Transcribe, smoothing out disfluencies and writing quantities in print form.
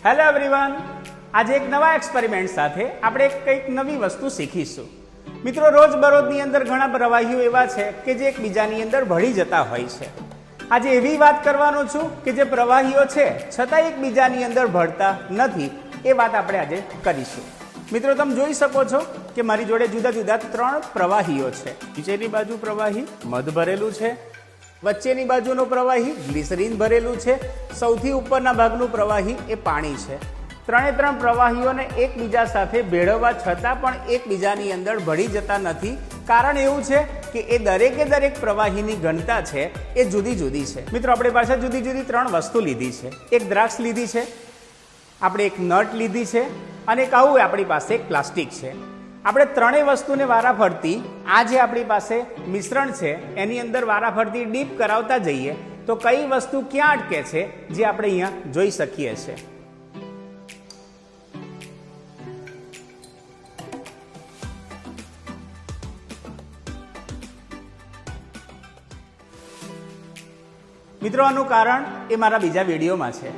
Hello everyone, આજે એક નવા એક્સપેરિમેન્ટ સાથે આપણે કંઈક નવી વસ્તુ શીખીશું. મિત્રો, રોજબરોજની અંદર ઘણા પ્રવાહીઓ એવા છે કે જે એકબીજાની અંદર ભળી જતા હોય છે. આજે એવી વાત કરવાનો છું કે જે પ્રવાહીઓ છે છતાં એકબીજાની અંદર ભળતા નથી. એ વાત આપણે આજે કરીશું. મિત્રો, તમે જોઈ શકો છો કે મારી જોડે જુદા જુદા 3 પ્રવાહીઓ છે. નીચેની બાજુ પ્રવાહી મધ ભરેલું છે, વચ્ચેની બાજુનો પ્રવાહી ગ્લિસરીન ભરેલું છે, સૌથી ઉપરના ભાગનું પ્રવાહી એ પાણી છે. 3 પ્રવાહીઓને એકબીજા સાથે ભેળવવા છતાં પણ એકબીજાની અંદર ભળી જતા નથી. કારણ એવું છે કે એ દરેક પ્રવાહીની ઘનતા છે એ જુદી જુદી છે. મિત્રો, આપણી પાસે જુદી જુદી 3 વસ્તુ લીધી છે. એક દ્રાક્ષ લીધી છે, આપણે એક નટ લીધી છે અને એક આવું આપણી પાસે એક પ્લાસ્ટિક છે. આપણે 3 વસ્તુને વારાફરતી આ જે આપણી પાસે મિશ્રણ છે એની અંદર વારાફરતી ડીપ કરાવતા જઈએ તો કઈ વસ્તુ ક્યાં અટકે છે જે આપણે અહીંયા જોઈ શકીએ છીએ. મિત્રો, આનું કારણ એ મારા બીજા વિડીયોમાં છે.